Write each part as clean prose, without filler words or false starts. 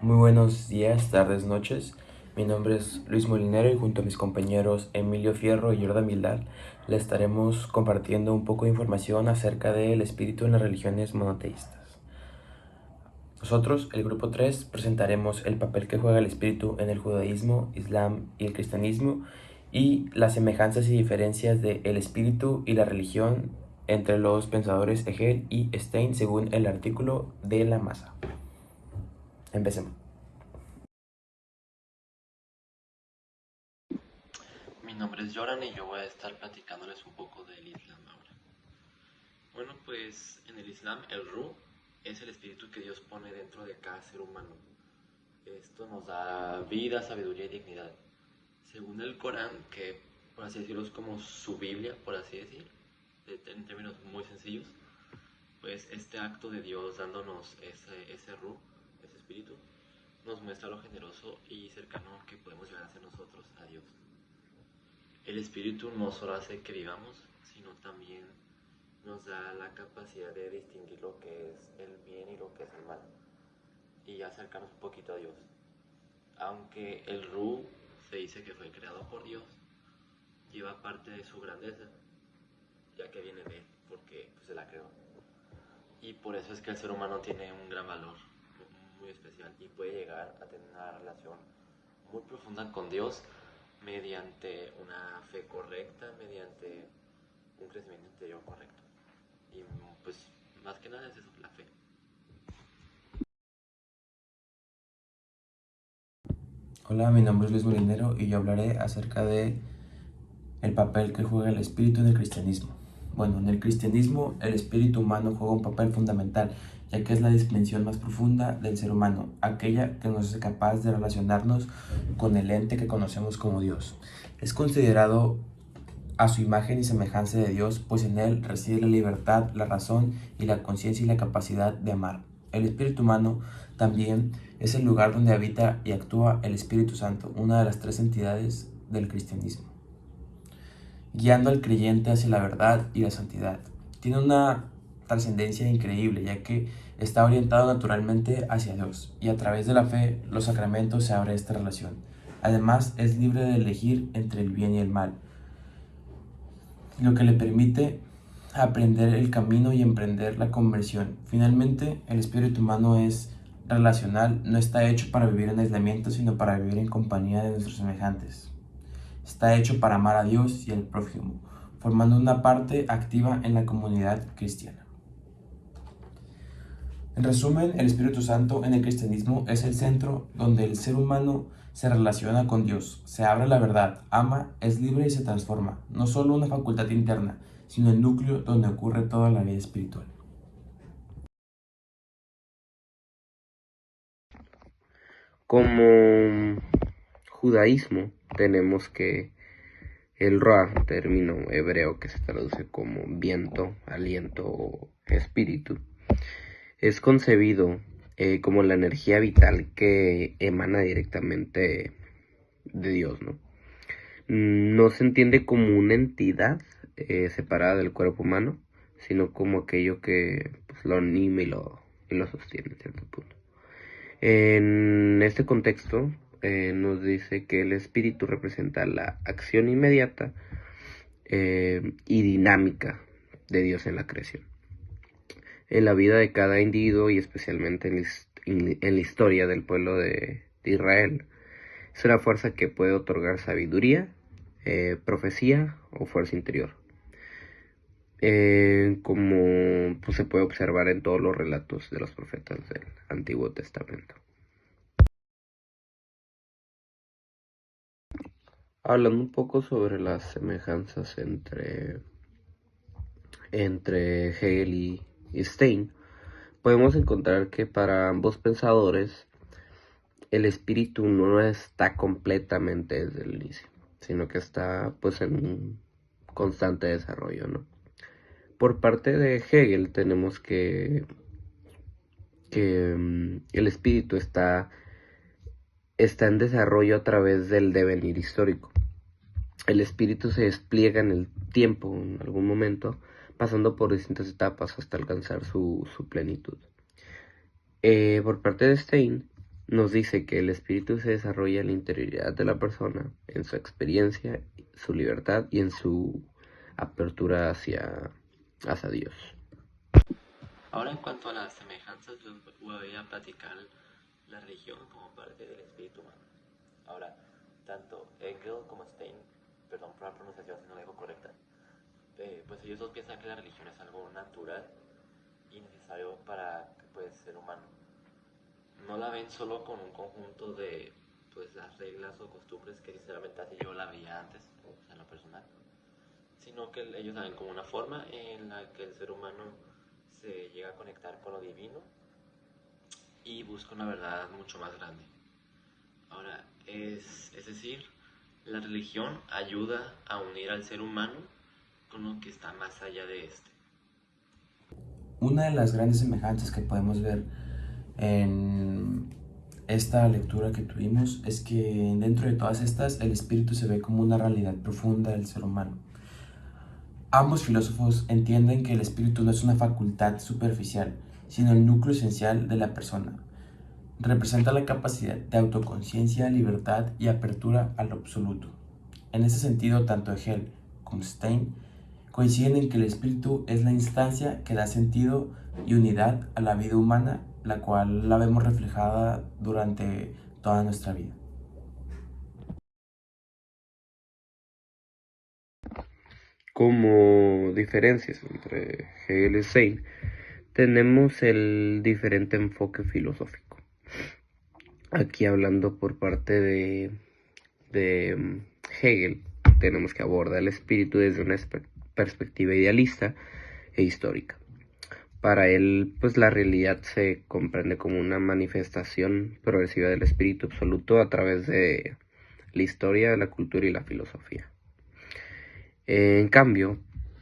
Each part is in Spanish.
Muy buenos días, tardes, noches. Mi nombre es Luis Molinero y junto a mis compañeros Emilio Fierro y Jordan Vildar le estaremos compartiendo un poco de información acerca del espíritu en las religiones monoteístas. Nosotros, el grupo 3, presentaremos el papel que juega el espíritu en el judaísmo, islam y el cristianismo y las semejanzas y diferencias del espíritu y la religión entre los pensadores Hegel y Stein según el artículo de la masa. Empecemos. Mi nombre es Joran y yo voy a estar platicándoles un poco del Islam ahora. Bueno, pues en el Islam el Ruh es el espíritu que Dios pone dentro de cada ser humano. Esto nos da vida, sabiduría y dignidad. Según el Corán, que por así decirlo es como su Biblia, por así decir, en términos muy sencillos, pues este acto de Dios dándonos ese Ruh, ese espíritu, nos muestra lo generoso y cercano que podemos llegar a ser nosotros a Dios. El espíritu no solo hace que vivamos, sino también nos da la capacidad de distinguir lo que es el bien y lo que es el mal, y acercarnos un poquito a Dios. Aunque el Ru se dice que fue creado por Dios, lleva parte de su grandeza, ya que viene de él, porque pues, se la creó. Y por eso es que el ser humano tiene un gran valor, muy especial, y puede llegar a tener una relación muy profunda con Dios mediante una fe correcta, mediante un crecimiento interior correcto. Y pues más que nada es eso, la fe. Hola, mi nombre es Luis Molinero y yo hablaré acerca de el papel que juega el espíritu en el cristianismo. Bueno, en el cristianismo el espíritu humano juega un papel fundamental, ya que es la dimensión más profunda del ser humano, aquella que nos hace capaz de relacionarnos con el ente que conocemos como Dios. Es considerado a su imagen y semejanza de Dios, pues en él reside la libertad, la razón y la conciencia y la capacidad de amar. El espíritu humano también es el lugar donde habita y actúa el Espíritu Santo, una de las tres entidades del cristianismo, guiando al creyente hacia la verdad y la santidad. Tiene una trascendencia increíble, ya que está orientado naturalmente hacia Dios, y a través de la fe, los sacramentos se abre esta relación. Además, es libre de elegir entre el bien y el mal, lo que le permite aprender el camino y emprender la conversión. Finalmente, el espíritu humano es relacional, no está hecho para vivir en aislamiento, sino para vivir en compañía de nuestros semejantes. Está hecho para amar a Dios y al prójimo, formando una parte activa en la comunidad cristiana. En resumen, el Espíritu Santo en el cristianismo es el centro donde el ser humano se relaciona con Dios, se abre a la verdad, ama, es libre y se transforma. No solo una facultad interna, sino el núcleo donde ocurre toda la vida espiritual. Como judaísmo tenemos que el Ra, término hebreo que se traduce como viento, aliento o espíritu, es concebido como la energía vital que emana directamente de Dios, ¿no? No se entiende como una entidad separada del cuerpo humano, sino como aquello que pues, lo anima y lo sostiene en cierto punto. En este contexto, nos dice que el espíritu representa la acción inmediata y dinámica de Dios en la creación, en la vida de cada individuo y especialmente en la historia del pueblo de Israel. Es una fuerza que puede otorgar sabiduría, profecía o fuerza interior. Como pues, se puede observar en todos los relatos de los profetas del Antiguo Testamento. Hablando un poco sobre las semejanzas entre Hegel y Stein, podemos encontrar que para ambos pensadores el espíritu no está completamente desde el inicio, sino que está pues en un constante desarrollo, ¿no? Por parte de Hegel tenemos que el espíritu está en desarrollo a través del devenir histórico. El espíritu se despliega en el tiempo, en algún momento, pasando por distintas etapas hasta alcanzar su plenitud. Por parte de Stein, nos dice que el espíritu se desarrolla en la interioridad de la persona, en su experiencia, su libertad y en su apertura hacia Dios. Ahora en cuanto a las semejanzas, les voy a platicar la religión como parte del espíritu humano. Ahora, tanto Hegel como Stein, perdón por la pronunciación si no la digo correcta, pues ellos dos piensan que la religión es algo natural y necesario para pues, ser humano. No la ven solo con un conjunto de pues, las reglas o costumbres que sinceramente así yo la veía antes, o sea, en lo personal, sino que ellos la ven como una forma en la que el ser humano se llega a conectar con lo divino y busca una verdad mucho más grande. Ahora, es decir, la religión ayuda a unir al ser humano con lo que está más allá de este. Una de las grandes semejanzas que podemos ver en esta lectura que tuvimos es que dentro de todas estas el espíritu se ve como una realidad profunda del ser humano. Ambos filósofos entienden que el espíritu no es una facultad superficial, sino el núcleo esencial de la persona. Representa la capacidad de autoconciencia, libertad y apertura a lo absoluto. En ese sentido, tanto Hegel como Stein coinciden en que el espíritu es la instancia que da sentido y unidad a la vida humana, la cual la vemos reflejada durante toda nuestra vida. Como diferencias entre Hegel y Stein, tenemos el diferente enfoque filosófico. Aquí hablando por parte de Hegel, tenemos que abordar el espíritu desde una perspectiva idealista e histórica. Para él, pues la realidad se comprende como una manifestación progresiva del espíritu absoluto a través de la historia, la cultura y la filosofía. En cambio,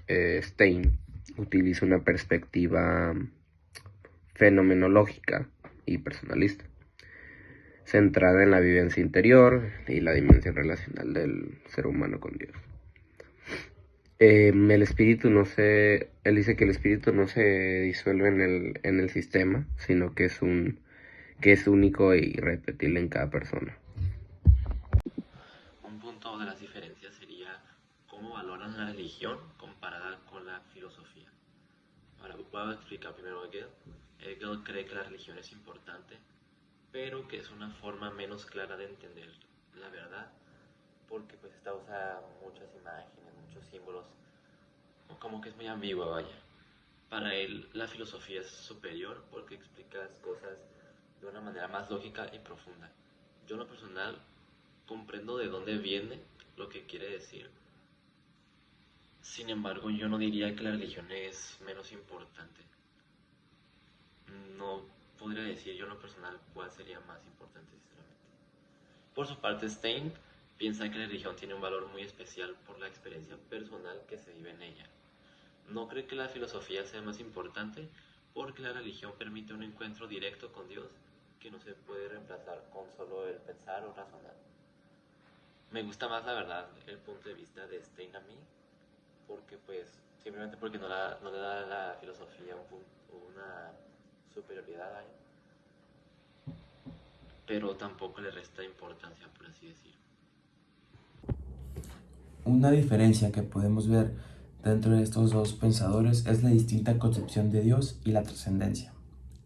Stein utiliza una perspectiva fenomenológica y personalista, centrada en la vivencia interior y la dimensión relacional del ser humano con Dios. Él dice que el espíritu no se disuelve en el sistema, sino que es único e irrepetible en cada persona. Un punto de las diferencias sería cómo valoran la religión comparada con la filosofía. Ahora voy a explicar primero a Hegel. Hegel cree que la religión es importante, pero que es una forma menos clara de entender la verdad, porque pues esta usa muchas imágenes, muchos símbolos, como que es muy ambigua, vaya. Para él la filosofía es superior porque explica las cosas de una manera más lógica y profunda. Yo en lo personal comprendo de dónde viene lo que quiere decir. Sin embargo, yo no diría que la religión es menos importante. No podría decir yo en lo personal cuál sería más importante, sinceramente. Por su parte, Stein piensa que la religión tiene un valor muy especial por la experiencia personal que se vive en ella. No cree que la filosofía sea más importante porque la religión permite un encuentro directo con Dios que no se puede reemplazar con solo el pensar o razonar. Me gusta más, la verdad, el punto de vista de Stein a mí, porque pues simplemente porque no le da a la filosofía una superioridad ahí, pero tampoco le resta importancia, por así decirlo. Una diferencia que podemos ver dentro de estos dos pensadores es la distinta concepción de Dios y la trascendencia.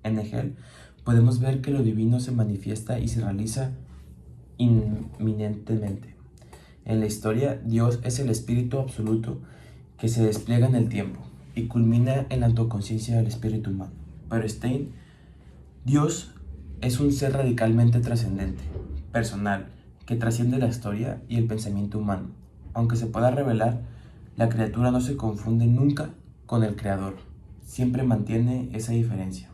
En Hegel podemos ver que lo divino se manifiesta y se realiza inminentemente. En la historia, Dios es el espíritu absoluto que se despliega en el tiempo y culmina en la autoconciencia del espíritu humano. Pero Stein, Dios es un ser radicalmente trascendente, personal, que trasciende la historia y el pensamiento humano. Aunque se pueda revelar, la criatura no se confunde nunca con el creador, siempre mantiene esa diferencia.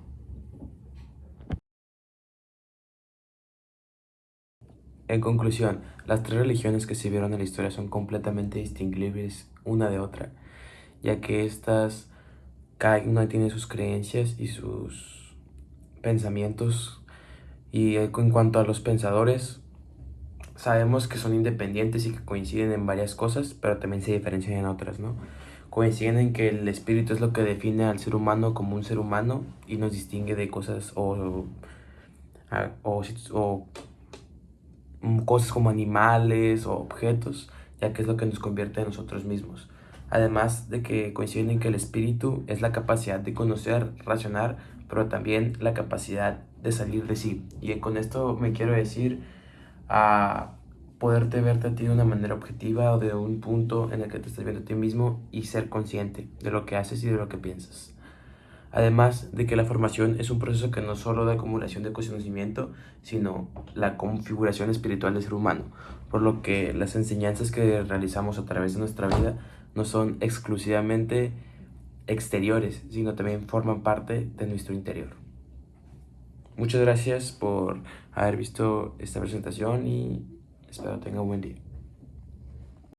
En conclusión, las tres religiones que se vieron en la historia son completamente distinguibles una de otra, ya que cada una tiene sus creencias y sus pensamientos, y en cuanto a los pensadores, sabemos que son independientes y que coinciden en varias cosas, pero también se diferencian en otras, ¿no? Coinciden en que el espíritu es lo que define al ser humano como un ser humano y nos distingue de cosas o o cosas como animales o objetos, ya que es lo que nos convierte en nosotros mismos. Además de que coinciden en que el espíritu es la capacidad de conocer, razonar, pero también la capacidad de salir de sí. Y con esto me quiero decir a poderte verte a ti de una manera objetiva o de un punto en el que te estás viendo a ti mismo y ser consciente de lo que haces y de lo que piensas. Además de que la formación es un proceso que no solo de acumulación de conocimiento, sino la configuración espiritual del ser humano, por lo que las enseñanzas que realizamos a través de nuestra vida no son exclusivamente exteriores, sino también forman parte de nuestro interior. Muchas gracias por haber visto esta presentación y espero tenga un buen día.